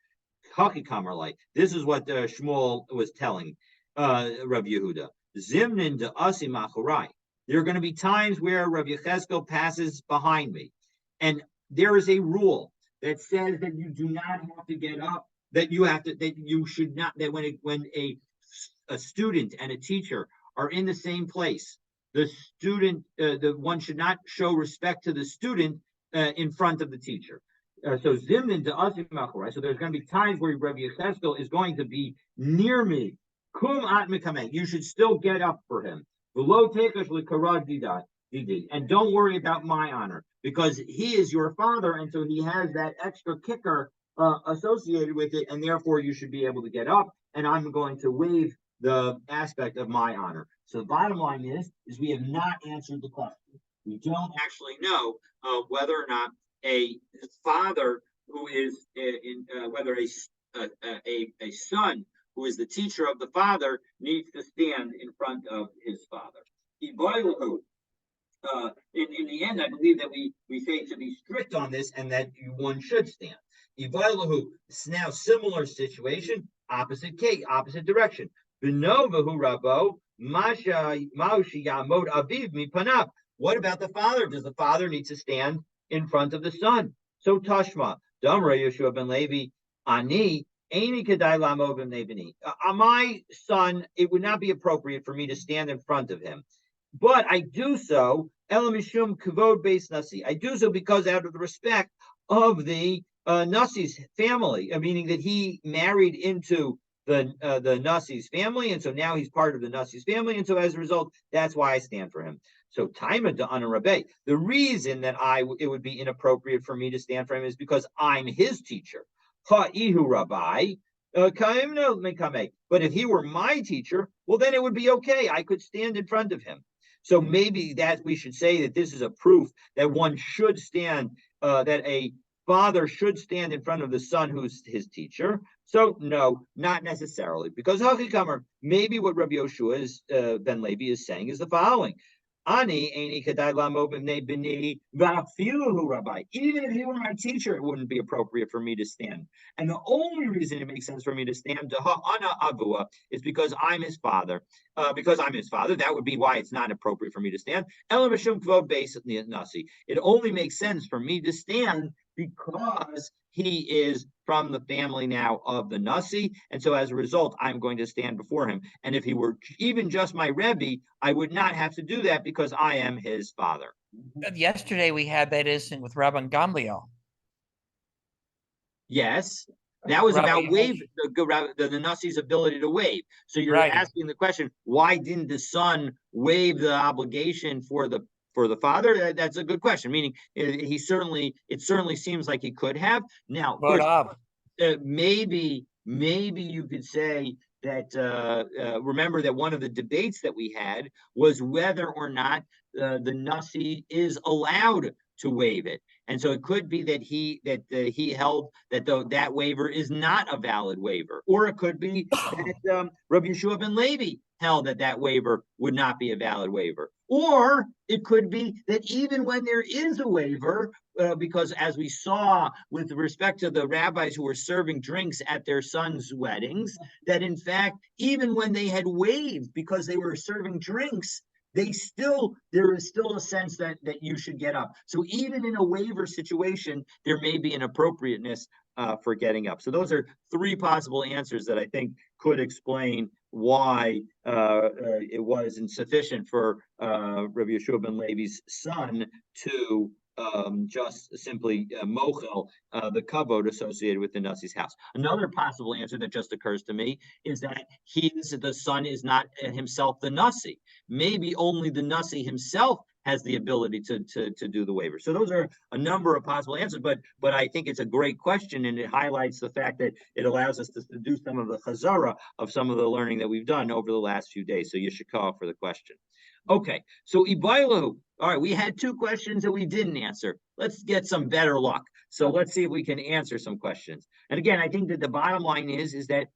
Speaker 1: This is what Shmuel was telling Rav Yehuda. Zimnin de Asi Machurai. There are going to be times where Rav Yecheskel passes behind me, and there is a rule that says that you do not have to get up. That you should not. That when a student and a teacher are in the same place, the one should not show respect to the student in front of the teacher.
Speaker 4: So Zimnin to Asim Machorai. So there's going to be times where Rabbi Yecheskel is going to be near me. Kum at Mikameh. You should still get up for him. V'lo tekesh l'karad didi. And don't worry about my honor, because he is your father, and so he has that extra kicker associated with it, and therefore you should be able to get up, and I'm going to waive the aspect of my honor. So the bottom line is we have not answered the question. We don't
Speaker 1: Actually know whether or not a father who is whether a son who is the teacher of the father needs to stand in front of his father. In the end, I believe that we say to be strict on this and that one should stand. Now similar situation, opposite case, opposite direction. Benovahu Rabo, Masha Maushi Yamod Aviv Mipanab. What about the father? Does the father need to stand in front of the son? So Tashma, Damra Yeshua ben Levi, Ani, Aini Kadai Lamo ben Levini. My son, it would not be appropriate for me to stand in front of him. But I do so, Elamishum Kavod Beis Nasi. I do so because out of the respect of the Nasi's family, meaning that he married into the Nasi's family, and so now he's part of the Nasi's family, and so as a result, that's why I stand for him. So Taima to Ana Rabbe. The reason that it would be inappropriate for me to stand for him is because I'm his teacher. Ha'ihu Rabbi. But if he were my teacher, well, then it would be okay. I could stand in front of him. So maybe that we should say that this is a proof that one should stand, that a father should stand in front of the son who's his teacher. So no, not necessarily, because Hakikamer, maybe what Rabbi Yoshua is ben Levi is saying is the following. Ani Aini Kadai Lamo B'nei B'ni Va'afiluhu Rabbi. Even if he were my teacher, it wouldn't be appropriate for me to stand. And the only reason it makes sense for me to stand to Ha'ana Avua is because I'm his father. Because I'm his father, that would be why it's not appropriate for me to stand. Elamashum Kvod Beis Nasi. It only makes sense for me to stand because he is from the family now of the Nasi, and so as a result, I'm going to stand before him. And if he were even just my Rebbe, I would not have to do that because I am his father.
Speaker 5: Yesterday we had that incident with Rabban Gamliel.
Speaker 1: Yes, that was
Speaker 5: Rabbi
Speaker 1: about waive
Speaker 5: Yehosh.
Speaker 1: the Nasi's ability to waive. So you're
Speaker 5: Right.
Speaker 1: asking the question: why didn't the son waive the obligation for the father? That's a good question. Meaning, it certainly seems like he could have. Now, of course, maybe you could say that. Remember that one of the debates that we had was whether or not the Nasi is allowed to waive it, and so it could be that he held that that waiver is not a valid waiver, or it could be that Rabbi Yeshua ben Levi held that waiver would not be a valid waiver, or it could be that even when there is a waiver, because as we saw with respect to the rabbis who were serving drinks at their sons' weddings, that in fact, even when they had waived because they were serving drinks, there is still a sense that you should get up. So even in a waiver situation, there may be an appropriateness for getting up. So those are three possible answers that I think could explain why it was insufficient for Rabbi Yeshua ben Levi's son to just simply mochel the kavod associated with the Nasi's house. Another possible answer that just occurs to me is that the son is not himself the Nasi. Maybe only the Nasi himself has the ability to do the waiver. So those are a number of possible answers, but I think it's a great question, and it highlights the fact that it allows us to do some of the chazara of some of the learning that we've done over the last few days. So Yeshikah for the question. Okay, so Ibailu. All right, we had two questions that we didn't answer. Let's get some better luck. So let's see if we can answer some questions. And again, I think that the bottom line is that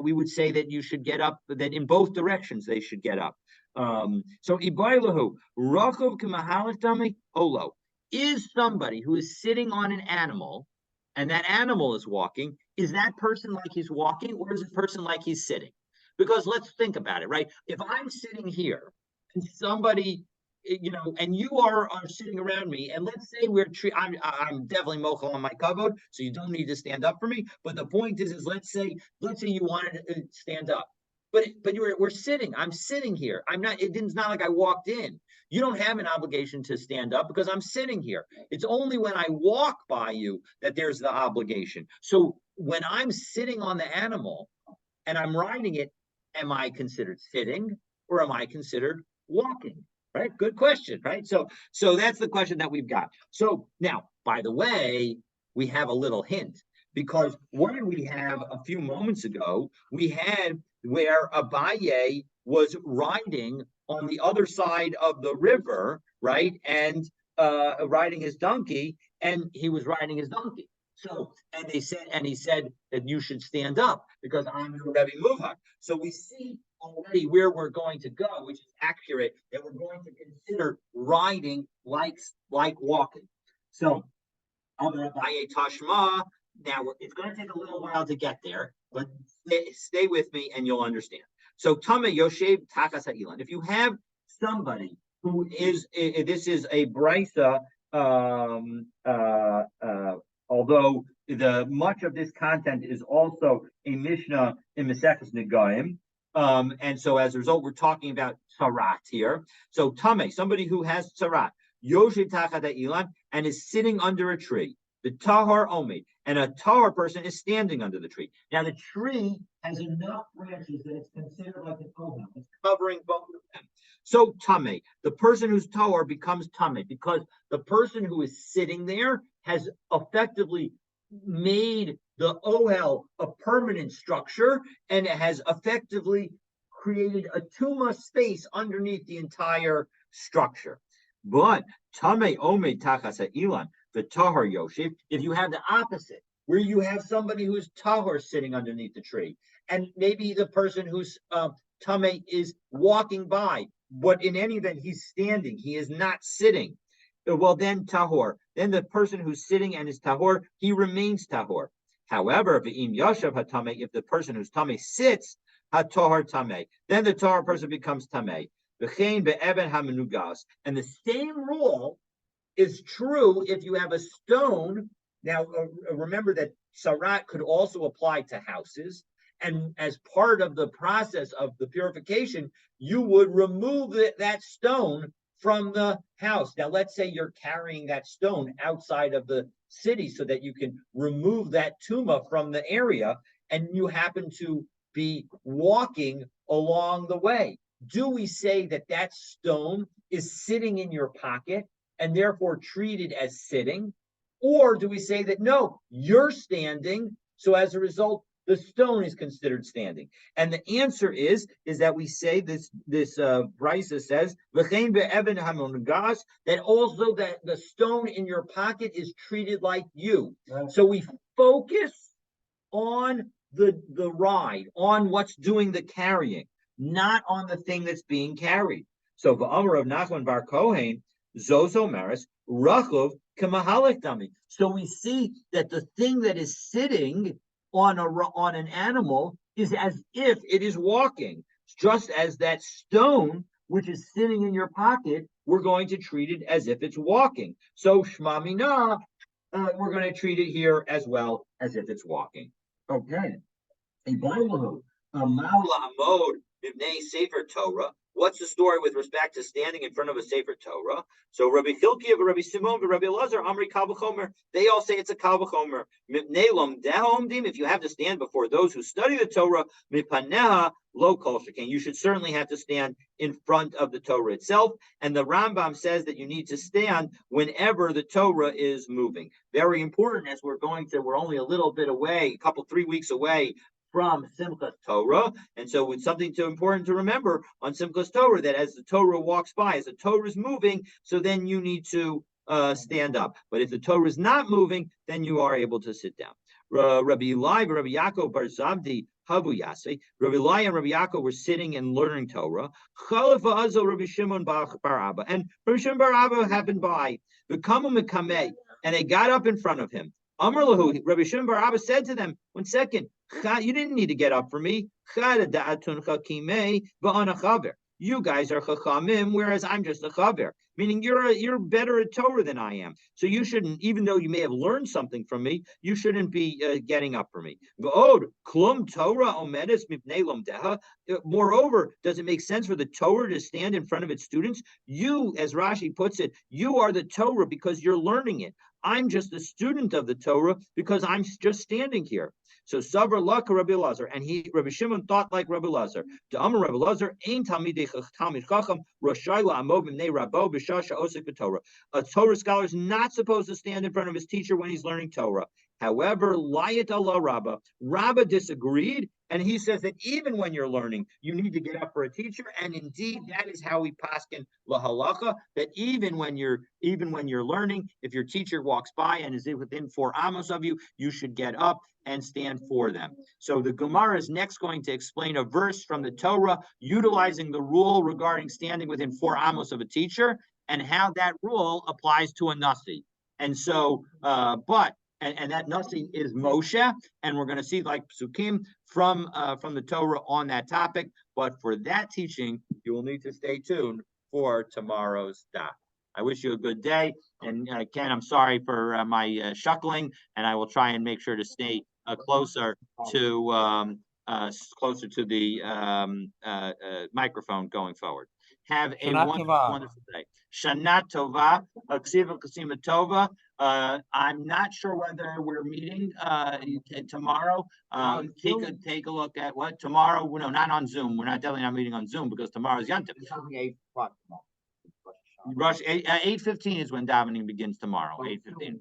Speaker 1: we would say that you should get up, that in both directions they should get up. So Ibailahu, Rachov Kamahalatami Olo, is somebody who is sitting on an animal and that animal is walking, is that person like he's walking, or is it person like he's sitting? Because let's think about it, right? If I'm sitting here and somebody, and you are sitting around me, and let's say I'm definitely mochel on my kavod, so you don't need to stand up for me. But the point is let's say you wanted to stand up, But we're sitting. I'm sitting here. I'm not. It's not like I walked in. You don't have an obligation to stand up because I'm sitting here. It's only when I walk by you that there's the obligation. So when I'm sitting on the animal and I'm riding it, am I considered sitting or am I considered walking? Right? Good question. Right? So that's the question that we've got. So now, by the way, we have a little hint because what did we have a few moments ago? We had where Abaye was riding on the other side of the river, right? And riding his donkey, and he was riding his donkey. So, and he said that you should stand up because I'm your Rebbe Muvak. So we see already where we're going to go, which is accurate, that we're going to consider riding like walking. So, Amar Abaye Tashma. Now it's going to take a little while to get there, but stay with me and you'll understand. So Tame Yoshev Takas Ha'ilan. If you have somebody who is, this is a brisa, although the much of this content is also a Mishnah in Maseches Negaim. And so as a result, we're talking about tzarat here. So Tame, somebody who has tzarat, Yoshev Takas Ha'ilan, and is sitting under a tree. The tahor omed, and a tahor person is standing under the tree. Now the tree has enough branches that it's considered like an ohel. It's covering both of them. So tame, the person who's tahor becomes tame because the person who is sitting there has effectively made the ohel a permanent structure and it has effectively created a tuma space underneath the entire structure. But tame omed tachas ha'ilan, the tahor yoshev, if you have the opposite, where you have somebody who's tahor sitting underneath the tree, and maybe the person who's tame is walking by, but in any event, he's standing, he is not sitting. Well, then tahor, then the person who's sitting and is tahor, he remains tahor. However, v'im yashav hatame, if the person who's tame sits, hatahor tame, then the tahor person becomes tame. V'chein be'eben hamenugas, and the same rule is true if you have a stone. Now, remember that sarat could also apply to houses. And as part of the process of the purification, you would remove that stone from the house. Now, let's say you're carrying that stone outside of the city so that you can remove that tuma from the area, and you happen to be walking along the way. Do we say that that stone is sitting in your pocket and therefore treated as sitting? Or do we say that, no, you're standing, so as a result, the stone is considered standing? And the answer is that we say this brisa says, that also that the stone in your pocket is treated like you. So we focus on the ride, on what's doing the carrying, not on the thing that's being carried. So v'amar of Nachman bar Kohen, Zozo Maris, Rachov Kamahalik Dami. So we see that the thing that is sitting on an animal is as if it is walking, just as that stone which is sitting in your pocket, we're going to treat it as if it's walking. So Shma Mina, we're going to treat it here as well as if it's walking. Okay. Maula Amod Ibnei Sefer Torah. What's the story with respect to standing in front of a Sefer Torah? So Rabbi Chilkiah, Rabbi Simon, Rabbi Elazar, Amri Kal V'chomer, they all say it's a Kal V'chomer. If you have to stand before those who study the Torah, Mipaneha Lo Kol Shekain, you should certainly have to stand in front of the Torah itself. And the Rambam says that you need to stand whenever the Torah is moving. Very important, as we're only a little bit away, 3 weeks away from Simchas Torah, and so it's something important to remember on Simchas Torah, that as the Torah walks by, as the Torah is moving, so then you need to stand up. But if the Torah is not moving, then you are able to sit down. Rabbi Eli, Rabbi Yaakov Bar Zabdi, Habu Yaseh, Rabbi Eli and Rabbi Yaakov were sitting and learning Torah. Chalafa Azo Rabbi Shimon Bar Abba, and Rabbi Shimon Bar Abba happened by. And they got up in front of him. Amar lahu, Rabbi Shimon Bar Abba said to them, 1 second, you didn't need to get up for me. You
Speaker 4: You guys are chachamim, whereas I'm just a chaver. Meaning you're better at Torah than I am. So you shouldn't, even though you may have learned something from me, you shouldn't be getting up for me. Klum Torah omedes mipnei lomdeha. Moreover, does it make sense for the Torah to stand in front of its students? You, as Rashi puts it, you are the Torah because you're learning it. I'm just a student of the Torah because I'm just standing here. So Sabra Laka Rabbi Lazar, and Rabbi Shimon thought like Rabbi Lazar. The Amar Rabbi Lazar, Ein Talmidei Talmid Chacham Roshayla Amov B'nei Rabbo B'Shasha Osik B'Torah. A Torah scholar is not supposed to stand in front of his teacher when he's learning Torah. However, Layat Allah Rabbah, Rabbah disagreed, and he says that even when you're learning, you need to get up for a teacher. And indeed, that is how we paskin lahalacha, that even when you're learning, if your teacher walks by and is within 4 amos of you, you should get up and stand for them. So the Gemara is next going to explain a verse from the Torah utilizing the rule regarding standing within 4 amos of a teacher and how that rule applies to a nasi. And so, and that nasi is Moshe, and we're going to see like psukim from the Torah on that topic. But for that teaching, you will need to stay tuned for tomorrow's daf. I wish you a good day, and Ken, I'm sorry for my shuckling, and I will try and make sure to stay closer to the microphone going forward. Have a wonderful day. Shana Tova, Ksiva Kasima Tova. I'm not sure whether we're meeting tomorrow. Take a look at what tomorrow. No, not on Zoom. We're definitely not meeting on Zoom because tomorrow's Yom Tov. Rush 8:15 is when davening begins tomorrow. 8:15.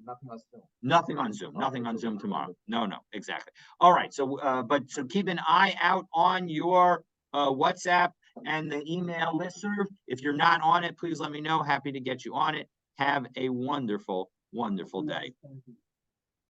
Speaker 4: Nothing on Zoom. Nothing on Zoom tomorrow. No, exactly. All right. So, so keep an eye out on your WhatsApp and the email listserv. If you're not on it, please let me know. Happy to get you on it. Have a wonderful day.